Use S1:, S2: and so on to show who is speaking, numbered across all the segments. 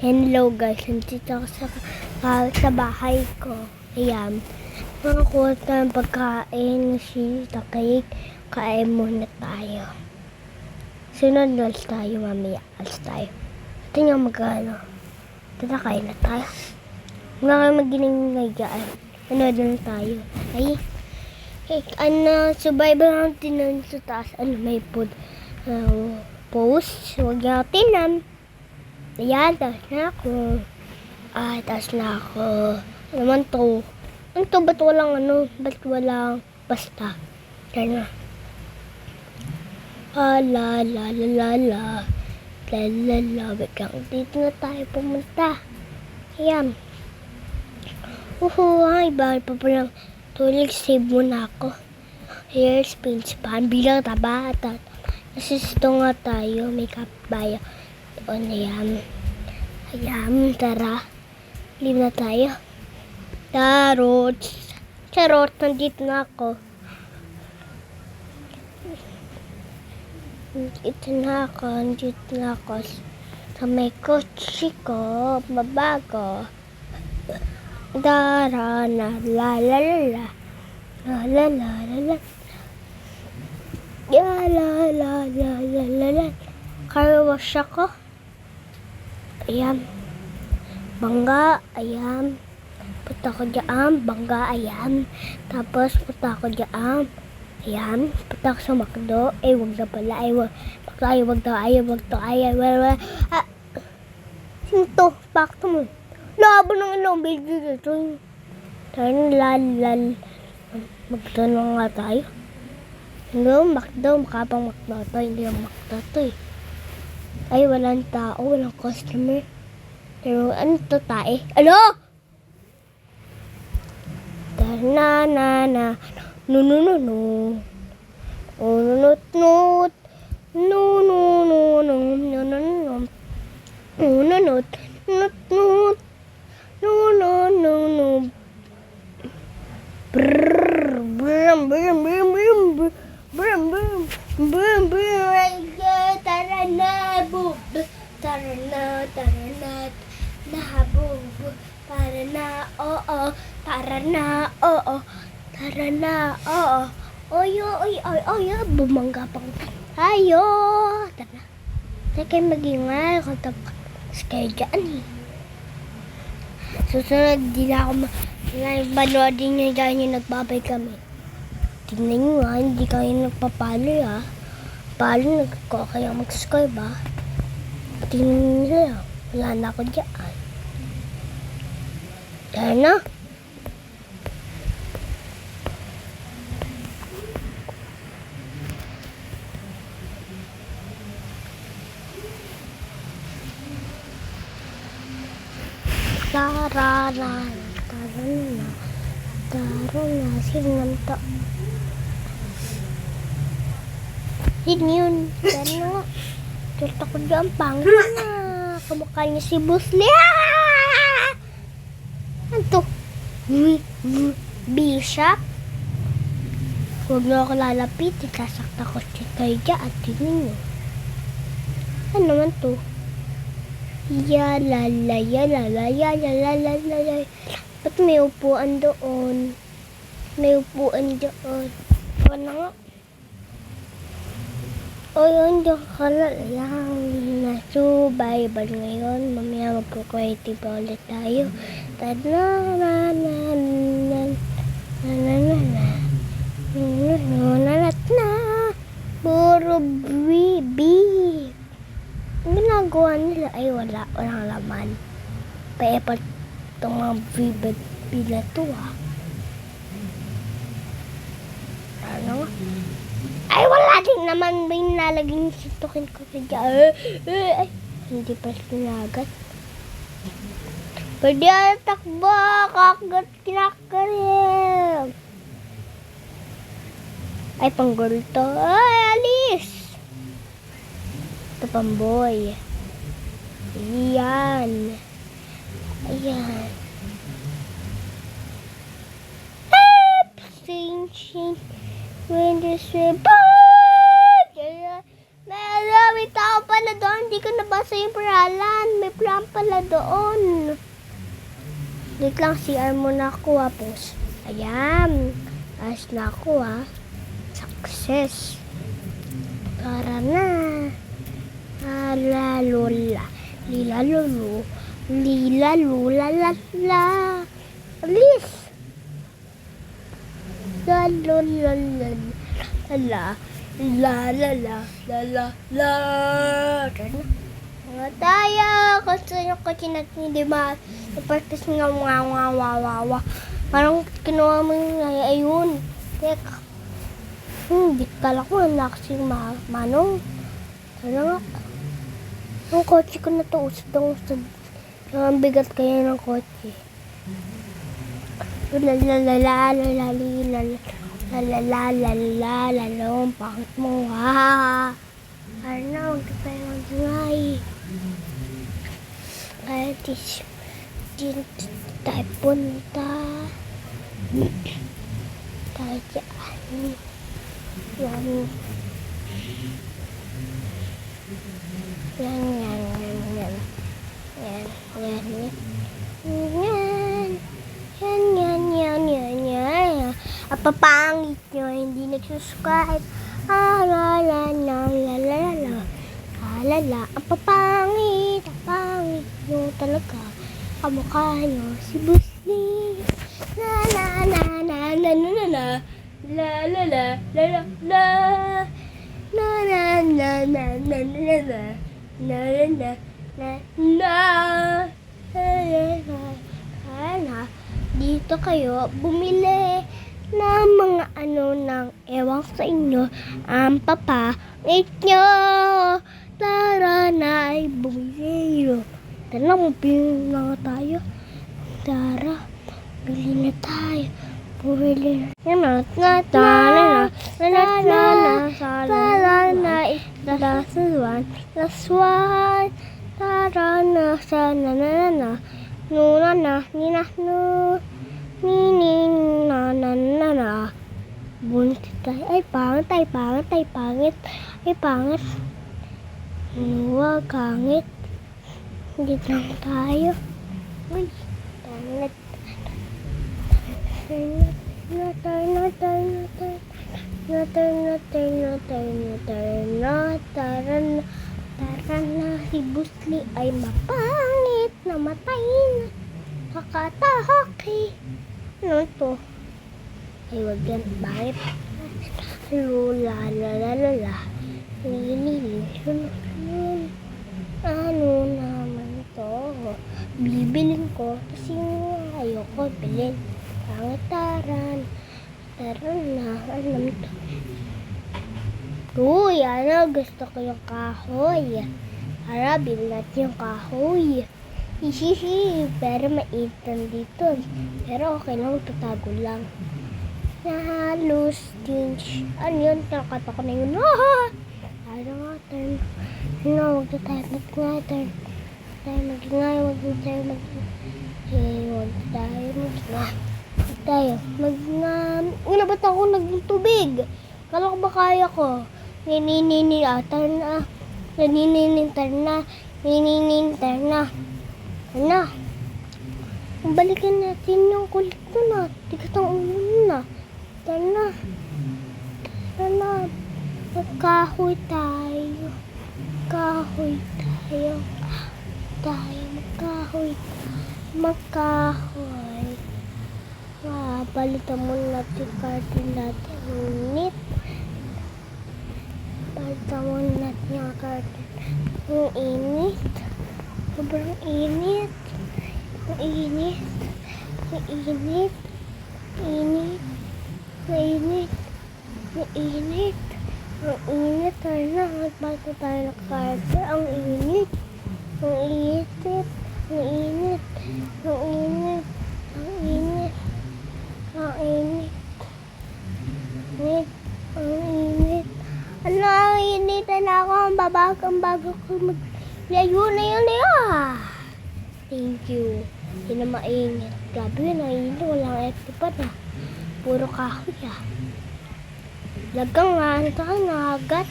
S1: Hello guys, nandito ako sa bahay ko. Ayan. Nakakuha tayo ng pagkain, sita, cake. Kain muna tayo. Sunod alas tayo mamaya. Alas tayo. Ito nga magkano. Tara, kain na tayo. Wala kayo mag-giningay dyan. Sunod na tayo. Ay. Survival natin sa taas. May food. Post. Huwag natin Ayan, taas na ako. Taas na ako. Ano naman to? Ano to? Ba't walang Ba't walang basta? Kaya na. La la la la la. La la la. Wait lang. Dito na tayo pumunta. Ayan. Ay, bawal pa palang tulig. Save muna ako. Here's pinch pan. Bilang taba. Nasisto nga tayo. May kapbaya. Doon na yan. Ayan, tara. Leave na tayo. Charot, nandito na ako. Nandito na ako. Sa may kotse ko. Babago. Tara na. La la la la. La la la la la. La la la la la la la. Car wash ako. Ayan. Bangga. Ayan. Punta ko dyan. Bangga. Ayan. Tapos punta ko dyan. Ayan. Punta ko sa McDo. Wag na pala. Wag to. Sino to? Bakto mo. Labo ng ilong. Video dito. Tayo lal. McDo na nga tayo. McDo. Makapang McDo to. Hindi yung McDo to Ay, walang tao, walang customer. Pero ano to tae? Alo! Na. No. Nut. No. Tara na, bumangga pang tayo. Tara. Tara kayo mag-ingay. Kaya dyan Susunod, di na ako manoodin nyo dyan yung nagbabay kami. Tingnan nyo hindi kayo nagpapalo Palo, kaya mag-subscribe Tingnan nyo lang. Wala na ako dyan. Tara na. Tara na. Sino to? Sino yun? Tara na. Tulta ko dyan. Pangit na. Kamukha niya si Bruce Lee. Ano to? Bishop? Huwag na ako lalapit. Sasakta ko siya kayo dyan at tingin nyo. Ano naman to? Yalala. Ba't may upuan doon? Ano nga? Yun, yung kalal lang na survival ngayon. Mamaya magpo-creative ulit tayo. Puro bibi. Ang ginagawa nila ay walang laman. Paepat itong mga bibi na to Ano nga? Ay, wala din naman ba yung nalagay yung sintukin ko sa dyan. Ay, hindi pa sinagat. Pwede takbo, kagat kinakarim. Ay, panggol to. Ay, alis. Ito pamboy. Ayan. Sing. When this way, may lawit ako pa pala doon. Hindi ko nabasa yung paralan. May pram pala doon. Dito lang CR muna ako pos. Ayan. Ayos na ako Success. Tara na. La lola. Lila lulu. Lila lula la la. Alis. La lola la la. La la la la la la. Mga tayo. Kasi yung kotse natin di ba? Practice nga wawawawa. Parang kinuha mo yung ayun. Teka. Hindi kala ko anak si Manong. Sana nga. Ang kotse ko na to. Usad. Ang bigat kaya ng kotse. Lalalalalalalalalalalalalalalala. Ang pangit mo Ano, huwag ka tayo mag-ingay. Kaya dito tayo punta. Tayo dyan. Yan. Yan. Papangit nyo, hindi nagsusubscribe. Ang papangit nyo talaga. Kamukha nyo si Busli. La dito kayo bumili ng mga ng ewan sa inyo ang papangit nyo. Tara na ay bumili. Tara, bumili na tayo. Tara, bili na tayo. Bumili na. Tara na sana na. Nuna na. Buntit tayo. Ay, pangit. Huwag kangit. Dito lang tayo. Uy, pangit. Tara na. Si Busli ay mapangit. Namatay na. Kakatahaki. Ano to? Ay, wag yan. Bakit? La. Ano naman to? Bibilin ko kasi ayoko bilhin. Pangitaran. Tara na. Alam to. Uy, gusto ko yung kahoy. Tara, bilhin natin yung kahoy. Pero maitan dito. Pero okay lang, tatago lang. Halos stinch. Ano yun? Nakakata ko na yun. Ano nga, turn. Huwag na tayo mag-ingay. Huwag tayo mag-ingay. Ba't ako nagtubig? Kala ko ba kaya ko? Ano? Balikan natin yung kulit ko na. Tigas ang ulo na. Tara na. Magkahoy tayo. Magkahoy. Balitan mo natin karton natin. Balitan mo natin yung karton. Ang init. Sobrang init. Tara na, magbato tayo ng karton. Ang init. Ano, ang init na ako. Ang bago ko Layo na yun. Thank you. Hindi na mainit. Grabe yun, mainit. Walang electric pa na. Puro kahoy Lagang nga. Ito ka nagat.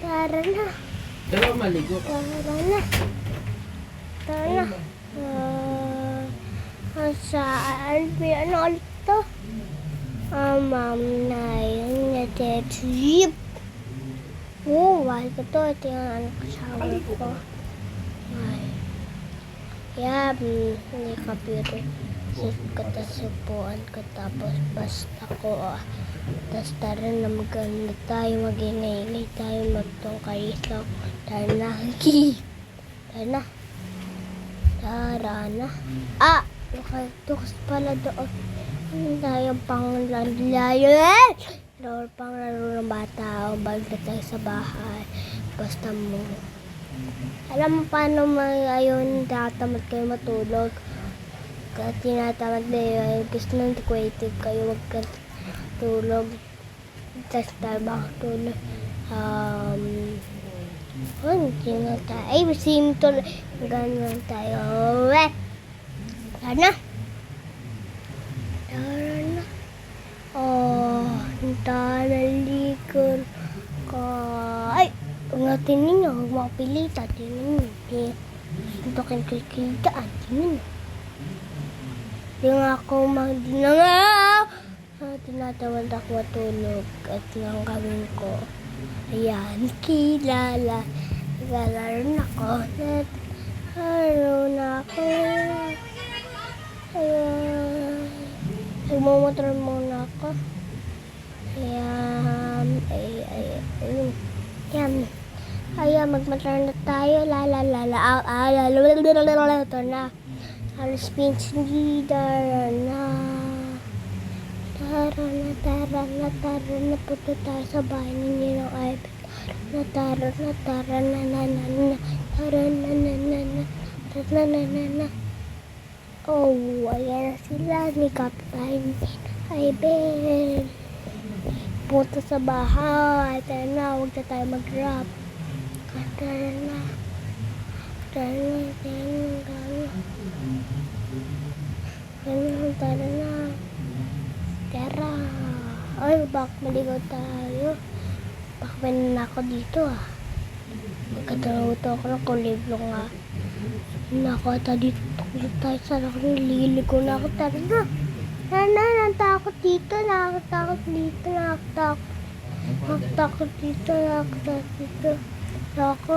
S1: Tara na.
S2: Pero maligo.
S1: Tara na. Tara na. Saan? Ano ulit to? Na yun. Jeep. Why ko to? Ito yung anak kasama ko. Ay. Yeah, hindi computer. Sit ko, tapos upuan ko, tapos basta ko. Tapos tara na maganda tayo, mag-inay tayo, magtungkarisaw. Tara na. Tara na. Tara na. Nakatukas pala doon. Hindi tayo pang layo. Lord, pang laro ng bata. Balik na tayo sa bahay. Basta mo. Alam mo paano ngayon tatamad kayo matulog? Kahit tinatamad na yun, gusto nang creative kayo, wag ka tulog. Tapos tayo baka tulog. Hindi nga tayo. Ay, masim tulog. Ganun tayo. Tara na. Tara na. Tara ko. Ay! Ngatin ninyo, huwag makapilita. Tingnan nyo. Suntokin ko kitaan. Tingnan nyo. Di nga ako tinatawad ako matulog. At ang gawin ko. Ayan, kilala. Naglalaro na ako. Ayan. Nagmumotor muna ako. Ayan. Ayan, magmatar na tayo. Ito na. Alas pinch Tara na. Tara na. Punta tayo sa bahay ninyo ng iPad. Tara na. Oh, ayan na sila. Ni Kapitay Iben. Punta sa bahay. Tara na, huwag na tayo mag-rap. Tara na. Tara. Ay, bak maligaw tayo. Bak na ako dito Magkataruto ako ng kuliblo nga. Nakata dito tayo sa nililigo na ako. Tara na. Natakot dito. Nakatakot dito. Tara na. Natakot dito. Nakatakot. Tara na.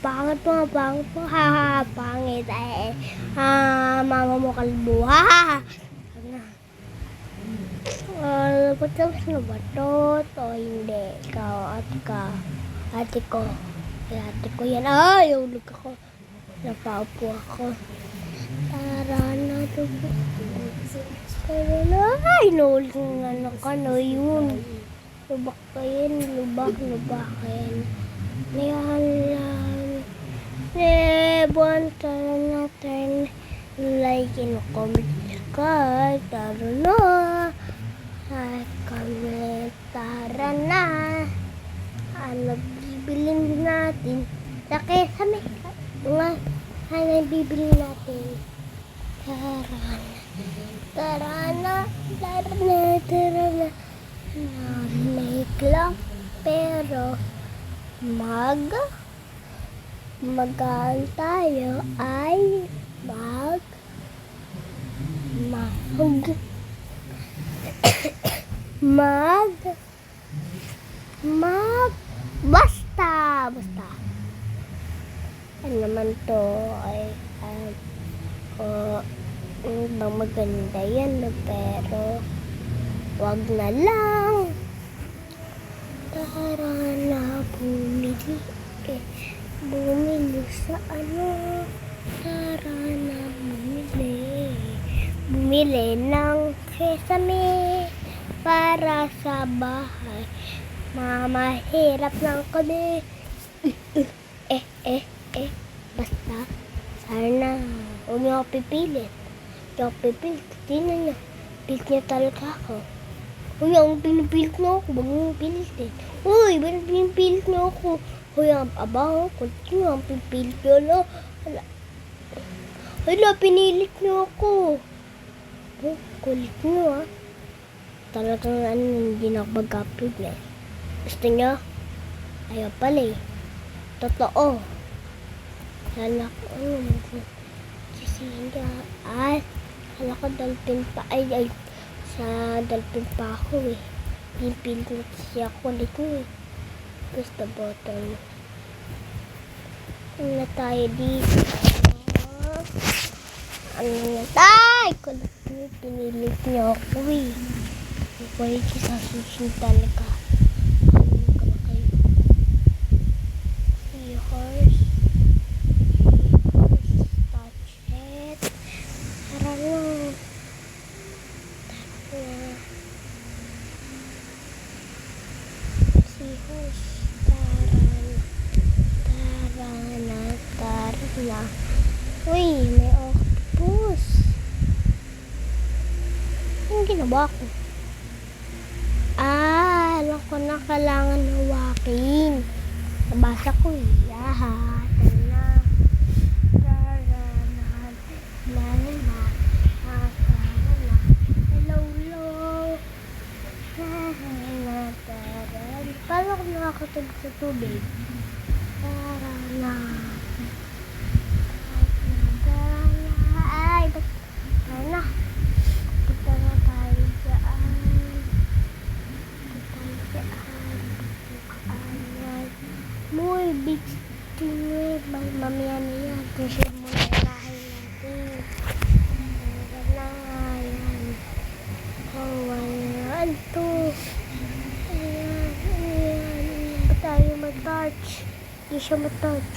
S1: Pangit mo. Pangit mama mo kalbo. Patapos na ba ito? O hindi? Ikaw, ate ko yan. Ay, ulog ako. Napaupo ako. Tara na. Ay, naulit ng yun. Lubak ka yan. Buwan, tara na. Like and comment ka. Tara na. Comment. Tara na. Ano bibilin natin? Laki sa may. Ano bibilin natin? Tara na. Namig lang. Pero magaan tayo ay basta. Ano naman to ay bang maganda yan pero wag na lang. Tara na bumili sa ano. Tara na bumili ng sesame para sa bahay. Mahirap lang kami. Basta sana huwag niyo ako pipilit. Tingnan niyo. Pilit niya talaga ako. Uy, ang pinipilit niyo ako. Huwag mo pilitin. Uy, ba't pinipilit niyo ako? Uy, ang aba, kulit niyo. Ang pinipilit niyo. Hala, pinilit niyo ako. Oh, kulit niyo, Talagang hindi na ako mag-upload na. Gusto niyo? Ayaw pala, Totoo. Hala ko, kasi hindi, hala ko dalpin pa, sa dalpin pa ako, Pinipilit na siya kulit niyo, Gusto button. Ano na tayo dito? Ano na tayo? Kulit niyo, pinilit niyo ako, Kulit niyo sa susunod talaga. Seahorse. Touch it. Tara na. Seahorse. Tara na. Uy, may octopus. Anong ginawa ko? Alam ko na kailangan hawakin. Nabasa ko, Paano ako nakakatulog sa tubig? Ay, na. Punta na tayo dyan. Muy big stingray. Mamaya na yan. Kasi muna ilahay natin. Ayan. Ayan. Ito. Ayan. Ba tayo mag-touch? Hindi siya mag-touch.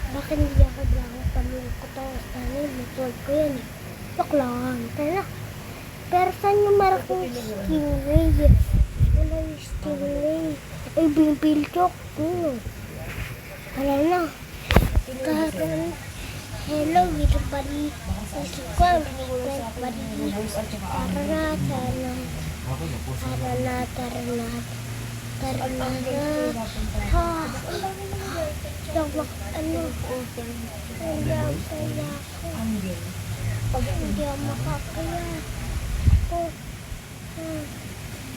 S1: Bakit hindi ako lang tanong ko to? Sana yung ko yan, Baklang. Tara. Pero saan yung marakong stingray? Wala yung stingray. Ay, binipilit ako. Wala na. Karoon. Hello, ito pari. Tara na. Hindi ako makakaya.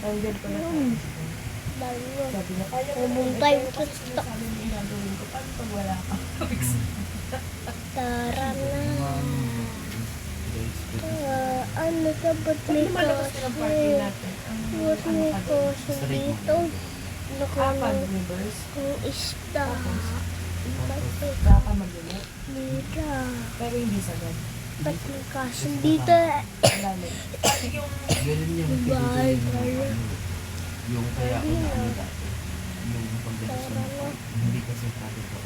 S2: Andyan pa na.
S1: Pumunta yung TikTok. Tara na. Ano ka ba't may kasi? Ba't may kasi dito? Kung isda.
S2: Baka magulit.
S1: Dito.
S2: Pero hindi sagad.
S1: Ba't may kasi dito?
S3: Ganun yung
S1: Bye.
S3: yung kaya ako nakita yung pagdalas hindi kasi pati po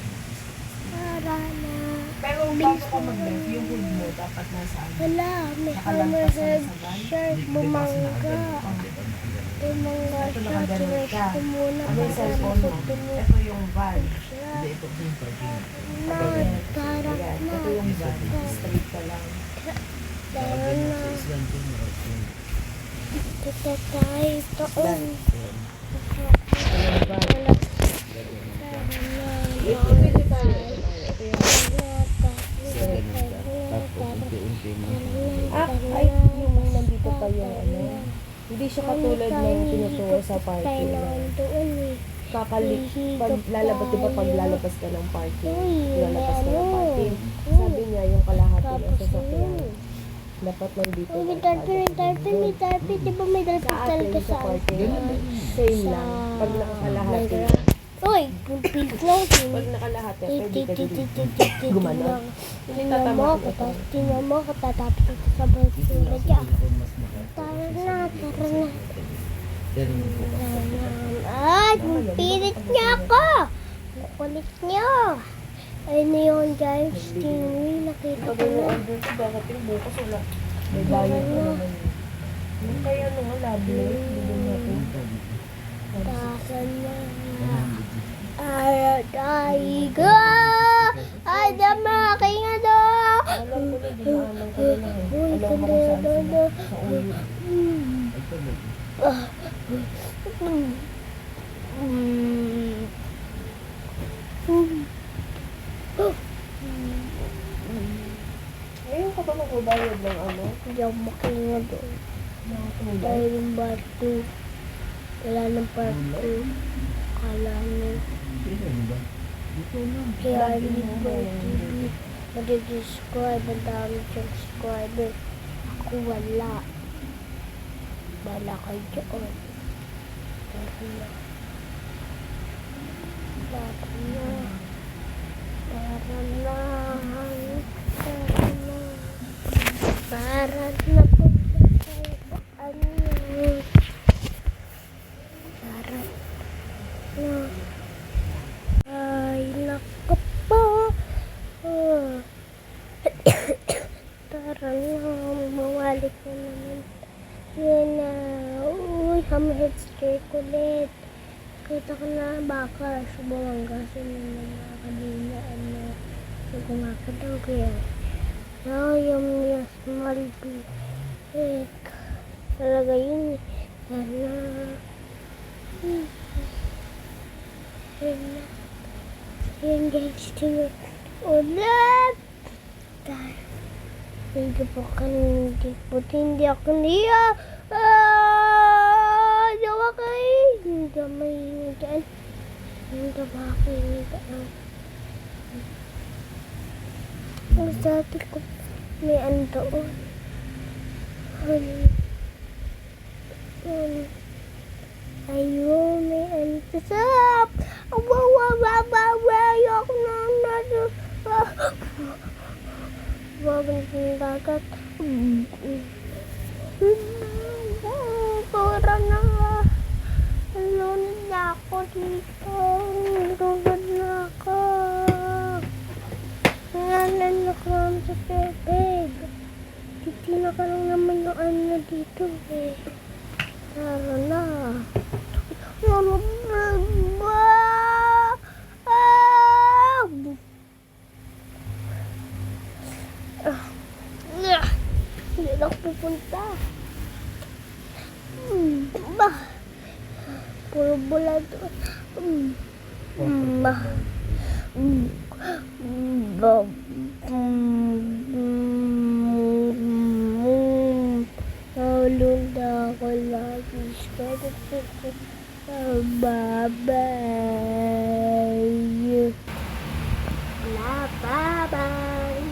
S1: Tara na.
S2: Pero bago ka mag-live, yung hood mo dapat nasa ano.
S1: Wala, may hammerhead shirt, bumangga. Bumangga
S2: Ito
S1: siya,
S2: nakaganit ka.
S1: tinush ko muna
S2: Ano yung
S1: para
S2: cellphone mo?
S1: matutunog
S2: Ito yung van.
S1: siya.
S3: hindi ito yung parking
S1: Na, tara
S2: Ayan,
S1: na.
S2: ito yung van. Straight ka lang.
S1: Tara na.
S3: island yung right
S1: Ito tayo, toon.
S2: Ito yung van. Ito pwede tayo. Ito yung
S3: tapos unti-unti mo
S2: ay, yung nandito pa yung ano. Hindi siya katulad ng tinutuwa sa parking na kakalik. Pag lalabas, diba pag lalabas ka ng parking, lalabas ka ng parking. Sabi niya yung kalahati ng sasakyan. Dapat nandito.
S1: Uy, may tarpin. Di ba may tarpin
S2: Sa
S1: talaga
S2: atin,
S1: sa
S2: sa parking, same lang. Pag nakakalahati.
S1: Uy, pumpilt lang.
S2: Pag nakalahati, pwede ka din gumanon.
S1: Tingnan mo, katatapos ito sa basura dyan. Tara na. Ay, pilit niya ako. Kukulit niyo. Ayun na yun, guys. Stingray, nakita ko na.
S2: Bakit yung bukas wala? May bayad na naman yun. Yung kaya nung alablo, bigyan natin.
S1: Tara na. Ay, dama, kinga do.
S2: Alam ko na, dinaanan ko na lang. mo kung saan sila. Sa ulo.
S3: Ay, talaga.
S2: Ngayon ka ba magbabayad ng ano?
S1: Hindi ako makinga doon.
S2: Ng tulay?
S1: Dahil yung bato. Wala ng parto. Kala nyo.
S3: Kailan ba? Dito na.
S1: Kaya Libre TV. Mag-subscribe. Ang dami siyang subscriber. Ako wala. Wala kayo dyan. Tara na. Tara na. Tara na. Tara na. Tara na po sa ano. Tara na. Ay, naku po. Tara na. Mawalik na naman. Yan na. Uy, hammerhead chocolate. Kita ko na baka sumangga sila na mga kanina. Ano. Hindi ko makadaw kaya. Yung small big. Talaga yun. Yan na. Yan na. Yan guys. Ulit. Hindi po hindi ako niya. Hindi ako kayo. Hindi may dyan. Hindi ba kayo dyan? Ang sabi ko, may ano doon. Ayun, may ano. Sap! Ayoko na nado. Wag ng dagat. Pura na. Alunod na ako dito. Alunod na ako. Ngalan na ko sa bebeg. Titina ka lang naman yung ano dito eh. Tara na. Hindi na ako pupunta. Ba? Puro bula doon. Ba? Ba? Nalunda ako lagi. Bye-bye. Bye-bye.